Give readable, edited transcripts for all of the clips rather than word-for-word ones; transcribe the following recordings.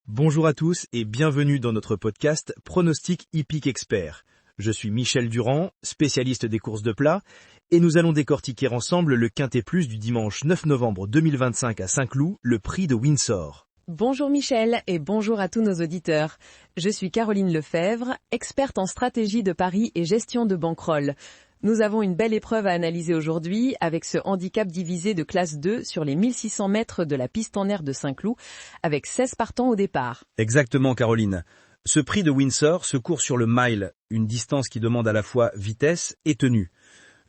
Bonjour à tous et bienvenue dans notre podcast Pronostic Hippique Expert. Je suis Michel Durand, spécialiste des courses de plat, et nous allons décortiquer ensemble le Quintet Plus du dimanche 9 novembre 2025 à Saint-Cloud, le prix de Windsor. Bonjour Michel et bonjour à tous nos auditeurs. Je suis Caroline Lefebvre, experte en stratégie de paris et gestion de bankroll. Nous avons une belle épreuve à analyser aujourd'hui avec ce handicap divisé de classe 2 sur les 1600 mètres de la piste en air de Saint-Cloud avec 16 partants au départ. Exactement Caroline. Ce prix de Windsor se court sur le mile, une distance qui demande à la fois vitesse et tenue.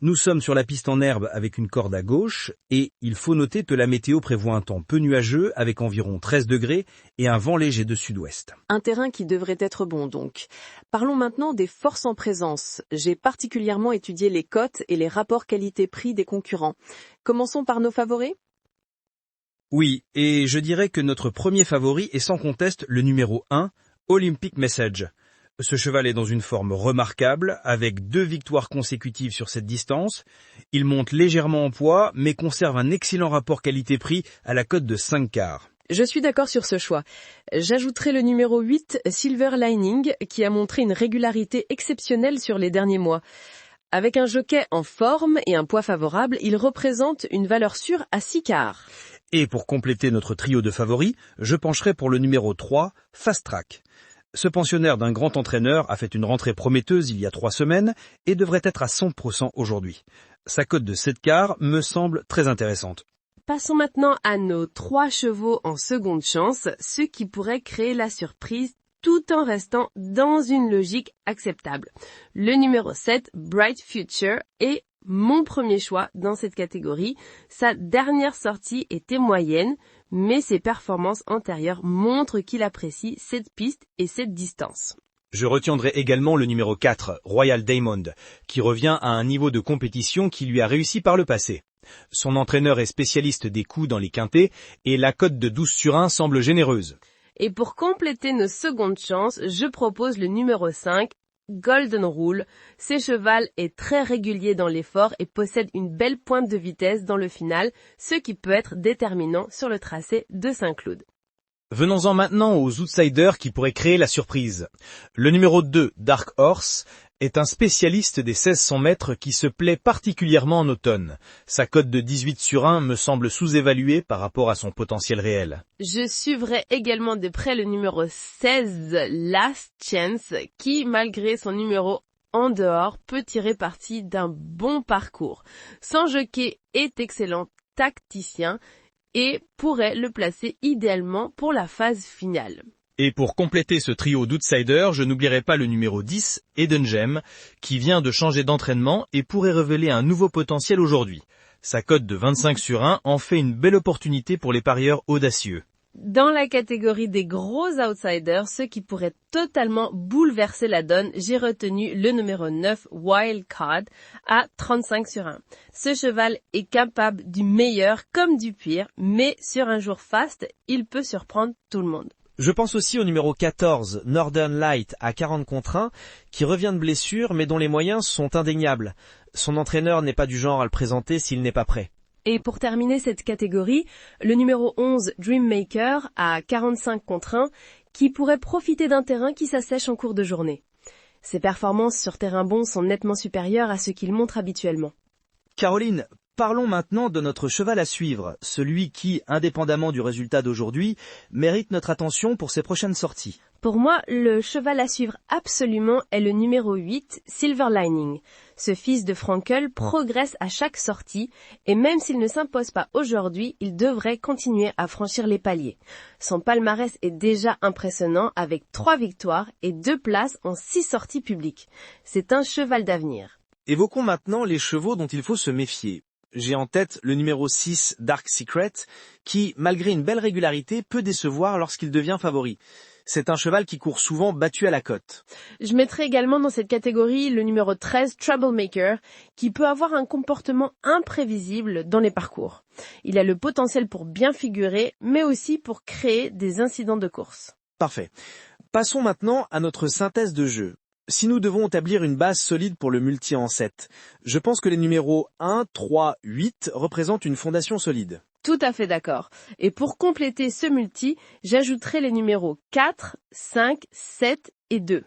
Nous sommes sur la piste en herbe avec une corde à gauche et il faut noter que la météo prévoit un temps peu nuageux avec environ 13 degrés et un vent léger de sud-ouest. Un terrain qui devrait être bon donc. Parlons maintenant des forces en présence. J'ai particulièrement étudié les cotes et les rapports qualité-prix des concurrents. Commençons par nos favoris ? Oui, et je dirais que notre premier favori est sans conteste le numéro 1, Olympic Message. Ce cheval est dans une forme remarquable, avec 2 victoires consécutives sur cette distance. Il monte légèrement en poids, mais conserve un excellent rapport qualité-prix à la cote de 5 quarts. Je suis d'accord sur ce choix. J'ajouterai le numéro 8, Silver Lining, qui a montré une régularité exceptionnelle sur les derniers mois. Avec un jockey en forme et un poids favorable, il représente une valeur sûre à 6 quarts. Et pour compléter notre trio de favoris, je pencherai pour le numéro 3, Fast Track. Ce pensionnaire d'un grand entraîneur a fait une rentrée prometteuse il y a 3 semaines et devrait être à 100% aujourd'hui. Sa cote de 7 quarts me semble très intéressante. Passons maintenant à nos 3 chevaux en seconde chance, ceux qui pourraient créer la surprise tout en restant dans une logique acceptable. Le numéro 7, Bright Future, est mon premier choix dans cette catégorie. Sa dernière sortie était moyenne, mais ses performances antérieures montrent qu'il apprécie cette piste et cette distance. Je retiendrai également le numéro 4, Royal Diamond, qui revient à un niveau de compétition qui lui a réussi par le passé. Son entraîneur est spécialiste des coups dans les quintets et la cote de 12/1 semble généreuse. Et pour compléter nos secondes chances, je propose le numéro 5, Golden Rule. Ce cheval est très régulier dans l'effort et possède une belle pointe de vitesse dans le final, ce qui peut être déterminant sur le tracé de Saint-Cloud. Venons-en maintenant aux outsiders qui pourraient créer la surprise. Le numéro 2, Dark Horse, est un spécialiste des 1600 mètres qui se plaît particulièrement en automne. Sa cote de 18/1 me semble sous-évaluée par rapport à son potentiel réel. Je suivrai également de près le numéro 16, Last Chance, qui, malgré son numéro en dehors, peut tirer parti d'un bon parcours. Son jockey est excellent tacticien et pourrait le placer idéalement pour la phase finale. Et pour compléter ce trio d'outsiders, je n'oublierai pas le numéro 10, Eden Gem, qui vient de changer d'entraînement et pourrait révéler un nouveau potentiel aujourd'hui. Sa cote de 25/1 en fait une belle opportunité pour les parieurs audacieux. Dans la catégorie des gros outsiders, ceux qui pourraient totalement bouleverser la donne, j'ai retenu le numéro 9, Wild Card, à 35/1. Ce cheval est capable du meilleur comme du pire, mais sur un jour faste, il peut surprendre tout le monde. Je pense aussi au numéro 14, Northern Light, à 40/1, qui revient de blessure mais dont les moyens sont indéniables. Son entraîneur n'est pas du genre à le présenter s'il n'est pas prêt. Et pour terminer cette catégorie, le numéro 11, Dreammaker, à 45/1, qui pourrait profiter d'un terrain qui s'assèche en cours de journée. Ses performances sur terrain bon sont nettement supérieures à ce qu'il montre habituellement. Caroline, parlons maintenant de notre cheval à suivre, celui qui, indépendamment du résultat d'aujourd'hui, mérite notre attention pour ses prochaines sorties. Pour moi, le cheval à suivre absolument est le numéro 8, Silver Lining. Ce fils de Frankel progresse à chaque sortie et même s'il ne s'impose pas aujourd'hui, il devrait continuer à franchir les paliers. Son palmarès est déjà impressionnant avec 3 victoires et 2 places en 6 sorties publiques. C'est un cheval d'avenir. Évoquons maintenant les chevaux dont il faut se méfier. J'ai en tête le numéro 6, Dark Secret, qui, malgré une belle régularité, peut décevoir lorsqu'il devient favori. C'est un cheval qui court souvent battu à la cote. Je mettrai également dans cette catégorie le numéro 13, Troublemaker, qui peut avoir un comportement imprévisible dans les parcours. Il a le potentiel pour bien figurer, mais aussi pour créer des incidents de course. Parfait. Passons maintenant à notre synthèse de jeu. Si nous devons établir une base solide pour le multi en 7, je pense que les numéros 1, 3, 8 représentent une fondation solide. Tout à fait d'accord. Et pour compléter ce multi, j'ajouterai les numéros 4, 5, 7 et 2.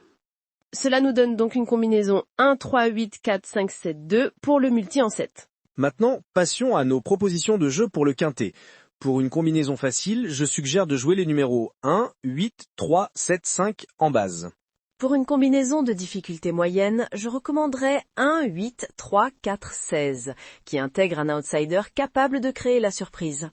Cela nous donne donc une combinaison 1, 3, 8, 4, 5, 7, 2 pour le multi en 7. Maintenant, passons à nos propositions de jeu pour le quintet. Pour une combinaison facile, je suggère de jouer les numéros 1, 8, 3, 7, 5 en base. Pour une combinaison de difficulté moyenne, je recommanderais 1, 8, 3, 4, 16, qui intègre un outsider capable de créer la surprise.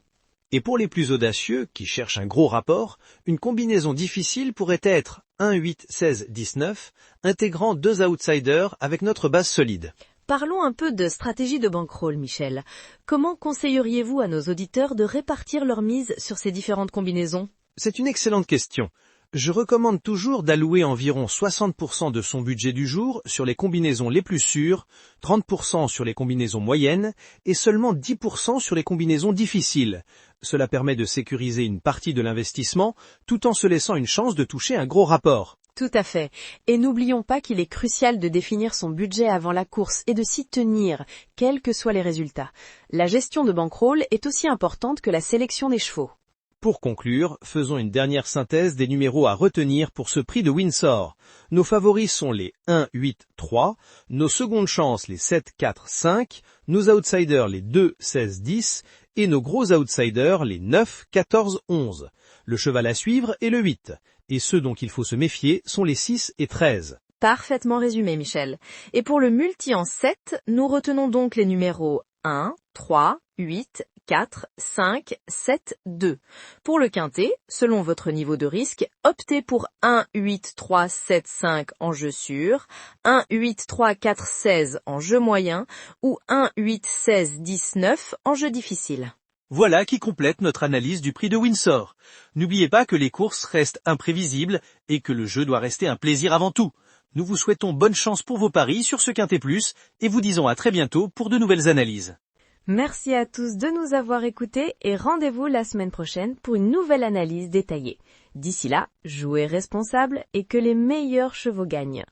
Et pour les plus audacieux, qui cherchent un gros rapport, une combinaison difficile pourrait être 1, 8, 16, 19, intégrant 2 outsiders avec notre base solide. Parlons un peu de stratégie de bankroll, Michel. Comment conseilleriez-vous à nos auditeurs de répartir leur mise sur ces différentes combinaisons? C'est une excellente question. Je recommande toujours d'allouer environ 60% de son budget du jour sur les combinaisons les plus sûres, 30% sur les combinaisons moyennes et seulement 10% sur les combinaisons difficiles. Cela permet de sécuriser une partie de l'investissement tout en se laissant une chance de toucher un gros rapport. Tout à fait. Et n'oublions pas qu'il est crucial de définir son budget avant la course et de s'y tenir, quels que soient les résultats. La gestion de bankroll est aussi importante que la sélection des chevaux. Pour conclure, faisons une dernière synthèse des numéros à retenir pour ce prix de Windsor. Nos favoris sont les 1, 8, 3, nos secondes chances les 7, 4, 5, nos outsiders les 2, 16, 10 et nos gros outsiders les 9, 14, 11. Le cheval à suivre est le 8, et ceux dont il faut se méfier sont les 6 et 13. Parfaitement résumé, Michel. Et pour le multi en 7, nous retenons donc les numéros 1, 3, 8, 4, 5, 7, 2. Pour le quintet, selon votre niveau de risque, optez pour 1, 8, 3, 7, 5 en jeu sûr, 1, 8, 3, 4, 16 en jeu moyen ou 1, 8, 16, 19 en jeu difficile. Voilà qui complète notre analyse du prix de Windsor. N'oubliez pas que les courses restent imprévisibles et que le jeu doit rester un plaisir avant tout. Nous vous souhaitons bonne chance pour vos paris sur ce Quintet Plus et vous disons à très bientôt pour de nouvelles analyses. Merci à tous de nous avoir écoutés et rendez-vous la semaine prochaine pour une nouvelle analyse détaillée. D'ici là, jouez responsable et que les meilleurs chevaux gagnent.